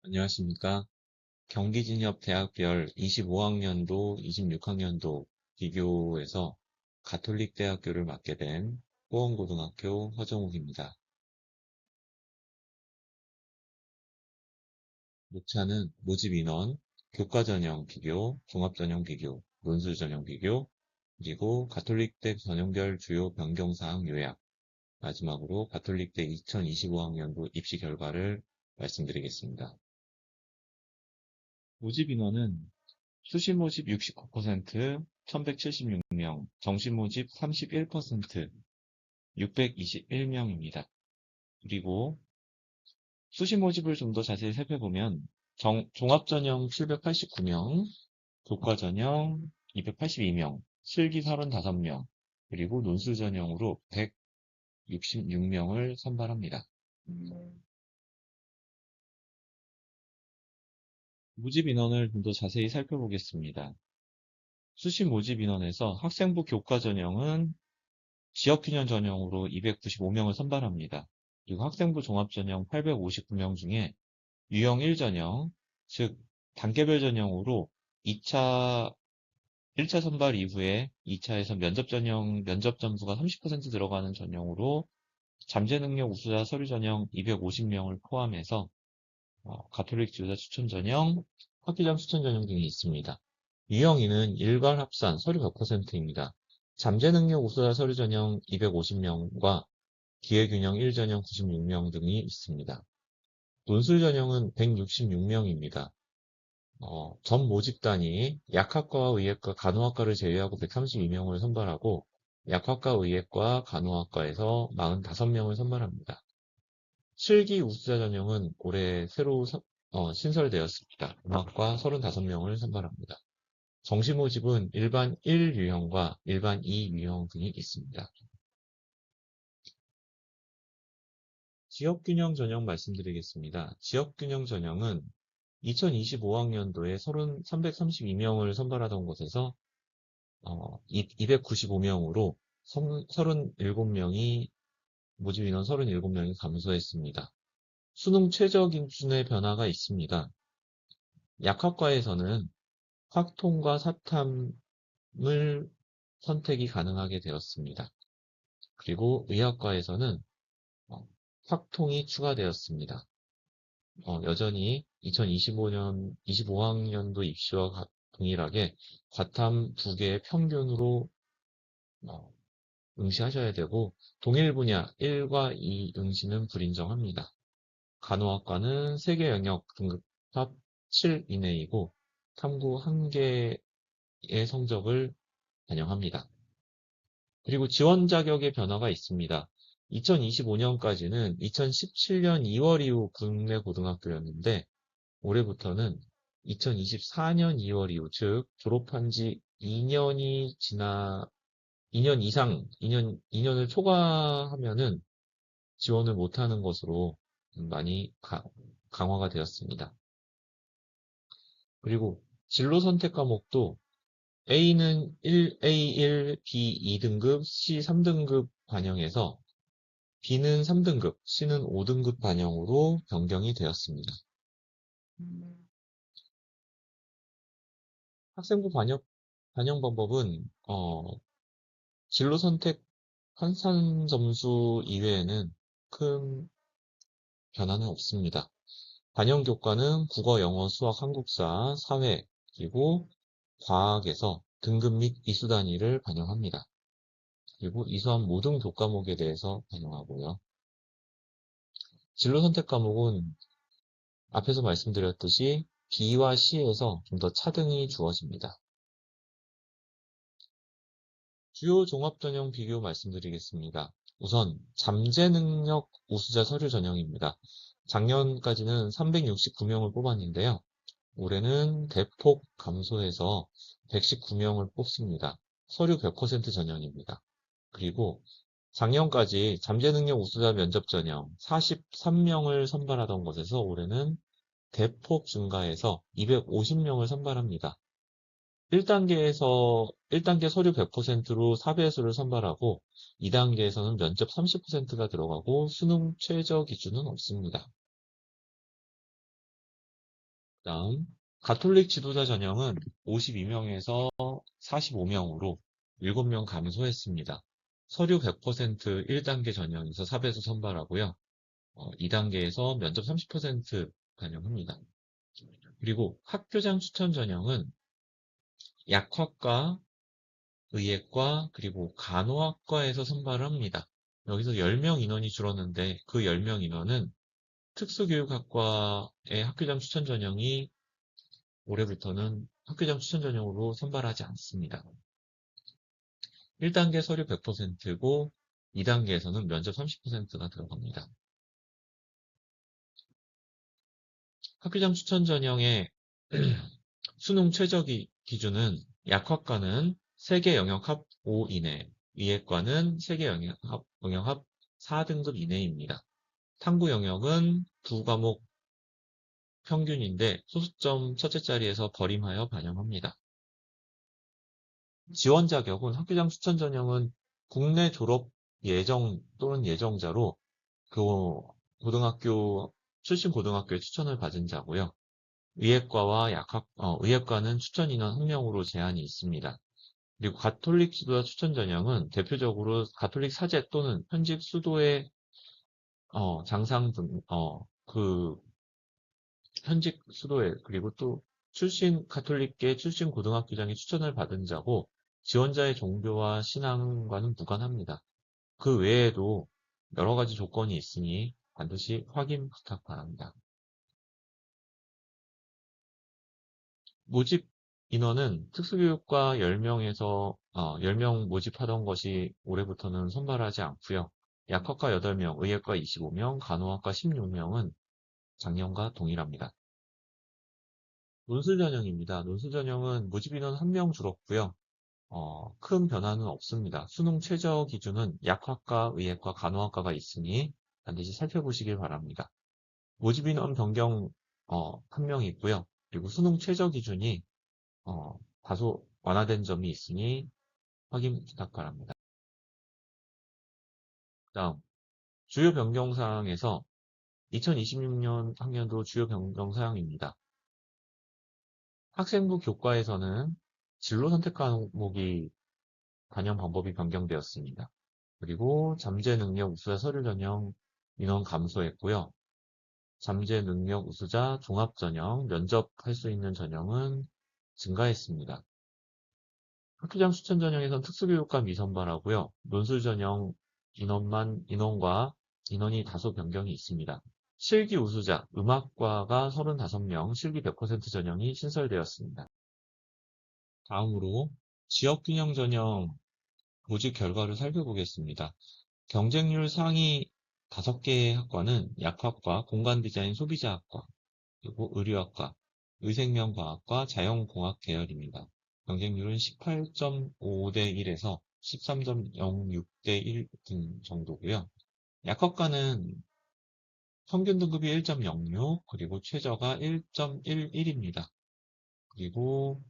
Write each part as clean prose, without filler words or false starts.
안녕하십니까. 경기진협대학별 25학년도, 26학년도 비교에서 가톨릭 대학교를 맡게 된 호원고등학교 허정욱입니다. 목차는 모집 인원, 교과 전형 비교, 종합 전형 비교, 논술 전형 비교, 그리고 가톨릭대 전형별 주요 변경사항 요약, 마지막으로 가톨릭대 2025학년도 입시 결과를 말씀드리겠습니다. 모집 인원은 수시 모집 69%, 1176명, 정시 모집 31%, 621명입니다. 그리고 수시 모집을 좀 더 자세히 살펴보면 종합전형 789명, 교과전형 282명, 실기 35명, 그리고 논술 전형으로 166명을 선발합니다. 모집 인원을 좀 더 자세히 살펴보겠습니다. 수시 모집 인원에서 학생부 교과 전형은 지역균형 전형으로 295명을 선발합니다. 그리고 학생부 종합전형 859명 중에 유형 1전형, 즉 단계별 전형으로 1차 선발 이후에 2차에서 면접 전형, 면접 점수가 30% 들어가는 전형으로 잠재 능력 우수자 서류 전형 250명을 포함해서 가톨릭 지도자 추천 전형, 학기장 추천 전형 등이 있습니다. 유형이는 일괄 합산 서류 100%입니다. 잠재 능력 우수자 서류 전형 250명과 기회균형 1전형 96명 등이 있습니다. 논술 전형은 166명입니다. 전 모집단이 약학과와 의학과, 간호학과를 제외하고 132명을 선발하고 약학과, 의학과, 간호학과에서 45명을 선발합니다. 7기 우수자 전형은 올해 새로 신설되었습니다. 음악과 35명을 선발합니다. 정시 모집은 일반 1유형과 일반 2유형 등이 있습니다. 지역균형 전형 말씀드리겠습니다. 지역균형 전형은 2025학년도에 332명을 선발하던 곳에서 295명으로 37명이 모집 인원 37명이 감소했습니다. 수능 최저 기준의 변화가 있습니다. 약학과에서는 확통과 사탐을 선택이 가능하게 되었습니다. 그리고 의학과에서는 확통이 추가되었습니다. 여전히 2025년, 25학년도 입시와 동일하게 과탐 2개의 평균으로 응시하셔야 되고, 동일 분야 1과 2 응시는 불인정합니다. 간호학과는 3개 영역 등급 합 7 이내이고, 탐구 1개의 성적을 반영합니다. 그리고 지원 자격의 변화가 있습니다. 2025년까지는 2017년 2월 이후 국내 고등학교였는데 올해부터는 2024년 2월 이후, 즉 졸업한 지 2년 이상, 2년을 초과하면은 지원을 못하는 것으로 많이 강화가 되었습니다. 그리고 진로 선택 과목도 A는 A1, B 2등급, C 3등급 반영해서 B는 3등급, C는 5등급 반영으로 변경이 되었습니다. 학생부 반영 방법은 진로 선택 환산 점수 이외에는 큰 변화는 없습니다. 반영 교과는 국어, 영어, 수학, 한국사, 사회, 그리고 과학에서 등급 및 이수 단위를 반영합니다. 그리고 이수한 모든 교과목에 대해서 반영하고요. 진로 선택 과목은 앞에서 말씀드렸듯이 B와 C에서 좀 더 차등이 주어집니다. 주요 종합 전형 비교 말씀드리겠습니다. 우선 잠재 능력 우수자 서류 전형입니다. 작년까지는 369명을 뽑았는데요. 올해는 대폭 감소해서 119명을 뽑습니다. 서류 100% 전형입니다. 그리고 작년까지 잠재 능력 우수자 면접 전형 43명을 선발하던 것에서 올해는 대폭 증가해서 250명을 선발합니다. 1단계 서류 100%로 4배수를 선발하고 2단계에서는 면접 30%가 들어가고 수능 최저 기준은 없습니다. 다음, 가톨릭 지도자 전형은 52명에서 45명으로 7명 감소했습니다. 서류 100% 1단계 전형에서 4배수 선발하고요. 2단계에서 면접 30% 반영합니다. 그리고 학교장 추천 전형은 약학과, 의예과, 그리고 간호학과에서 선발을 합니다. 여기서 10명 인원이 줄었는데 그 10명 인원은 특수교육학과의 학교장 추천 전형이 올해부터는 학교장 추천 전형으로 선발하지 않습니다. 1단계 서류 100%고 2단계에서는 면접 30%가 들어갑니다. 학교장 추천 전형의 수능 최저 기준은 약학과는 세계 영역 합 5 이내, 의예과는 세계 영역 합 4등급 이내입니다. 탐구 영역은 두 과목 평균인데 소수점 첫째 자리에서 버림하여 반영합니다. 지원 자격은 학교장 추천 전형은 국내 졸업 예정 또는 예정자로 그 고등학교 출신 고등학교에 추천을 받은 자고요. 의예과와 의예과는 추천 인원 1명으로 제한이 있습니다. 그리고 가톨릭 지도자 추천 전형은 대표적으로 가톨릭 사제 또는 현직 수도의 장상 등 그 현직 수도회 그리고 또 가톨릭계 출신 고등학교장이 추천을 받은 자고 지원자의 종교와 신앙과는 무관합니다. 그 외에도 여러 가지 조건이 있으니 반드시 확인 부탁 바랍니다. 모집 인원은 특수교육과 10명 모집하던 것이 올해부터는 선발하지 않고요. 약학과 8명, 의예과 25명, 간호학과 16명은 작년과 동일합니다. 논술 전형입니다. 논술 전형은 모집 인원 1명 줄었고요. 큰 변화는 없습니다. 수능 최저 기준은 약학과, 의예과, 간호학과가 있으니 반드시 살펴보시길 바랍니다. 모집 인원 변경 1명 있고요. 그리고 수능 최저 기준이 다소 완화된 점이 있으니 확인 부탁 바랍니다. 다음, 주요 변경 사항에서 2026년 학년도 주요 변경 사항입니다. 학생부 교과에서는 진로 선택 과목이 반영 방법이 변경되었습니다. 그리고 잠재 능력 우수자 서류 전형 인원 감소했고요. 잠재 능력 우수자 종합 전형, 면접할 수 있는 전형은 증가했습니다. 학교장 추천 전형에선 특수교육과 미선발하고요. 논술 전형 인원이 다소 변경이 있습니다. 실기 우수자, 음악과가 35명, 실기 100% 전형이 신설되었습니다. 다음으로 지역균형 전형 모집 결과를 살펴보겠습니다. 경쟁률 상위 5개의 학과는 약학과, 공간디자인 소비자학과, 그리고 의료학과, 의생명과학과, 자연공학 계열입니다. 경쟁률은 18.5대 1에서 13.06대 1 등 정도고요. 약학과는 평균 등급이 1.06, 그리고 최저가 1.11입니다. 그리고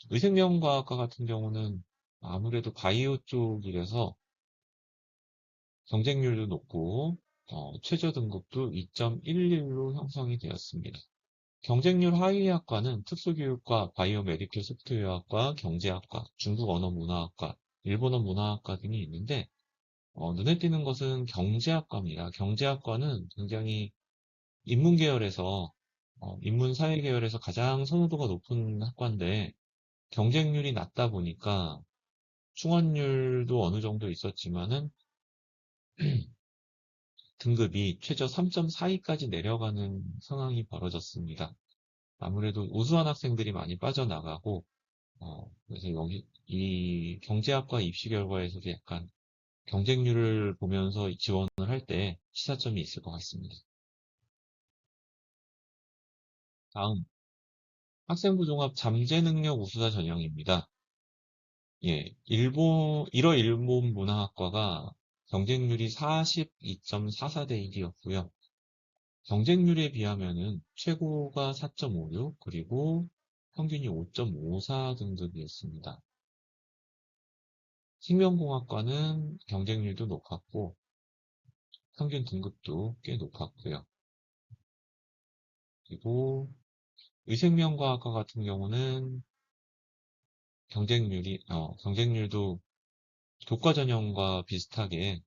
의생명과학과 같은 경우는 아무래도 바이오 쪽이라서 경쟁률도 높고 최저 등급도 2.11로 형성이 되었습니다. 경쟁률 하위 학과는 특수교육과, 바이오메디컬 소프트웨어학과, 경제학과, 중국 언어 문화학과, 일본어 문화학과 등이 있는데 눈에 띄는 것은 경제학과입니다. 경제학과는 굉장히 인문 계열에서 인문 사회 계열에서 가장 선호도가 높은 학과인데 경쟁률이 낮다 보니까 충원율도 어느 정도 있었지만은 등급이 최저 3.42까지 내려가는 상황이 벌어졌습니다. 아무래도 우수한 학생들이 많이 빠져나가고, 그래서 이 경제학과 입시 결과에서도 약간 경쟁률을 보면서 지원을 할 때 시사점이 있을 것 같습니다. 다음, 학생부 종합 잠재 능력 우수자 전형입니다. 예, 1호 일본 문화학과가 경쟁률이 42.44대 1이었고요. 경쟁률에 비하면은 최고가 4.56, 그리고 평균이 5.54 등급이었습니다. 생명공학과는 경쟁률도 높았고, 평균 등급도 꽤 높았고요. 그리고 의생명과학과 같은 경우는 경쟁률도 교과 전형과 비슷하게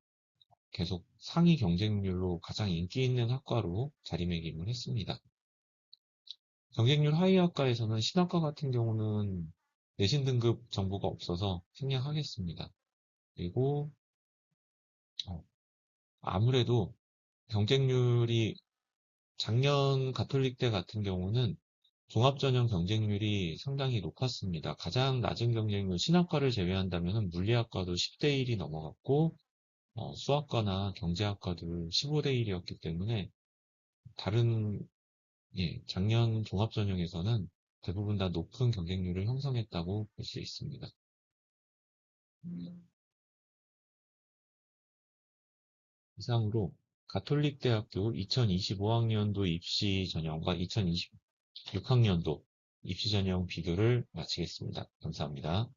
계속 상위 경쟁률로 가장 인기 있는 학과로 자리매김을 했습니다. 경쟁률 하위 학과에서는 신학과 같은 경우는 내신 등급 정보가 없어서 생략하겠습니다. 그리고 아무래도 경쟁률이 작년 가톨릭대 같은 경우는 종합전형 경쟁률이 상당히 높았습니다. 가장 낮은 경쟁률 신학과를 제외한다면 물리학과도 10대 1이 넘어갔고 수학과나 경제학과도 15대 1이었기 때문에 다른 작년 종합전형에서는 대부분 다 높은 경쟁률을 형성했다고 볼 수 있습니다. 이상으로 가톨릭대학교 2025학년도 입시 전형과 2026학년도 입시 전형 비교를 마치겠습니다. 감사합니다.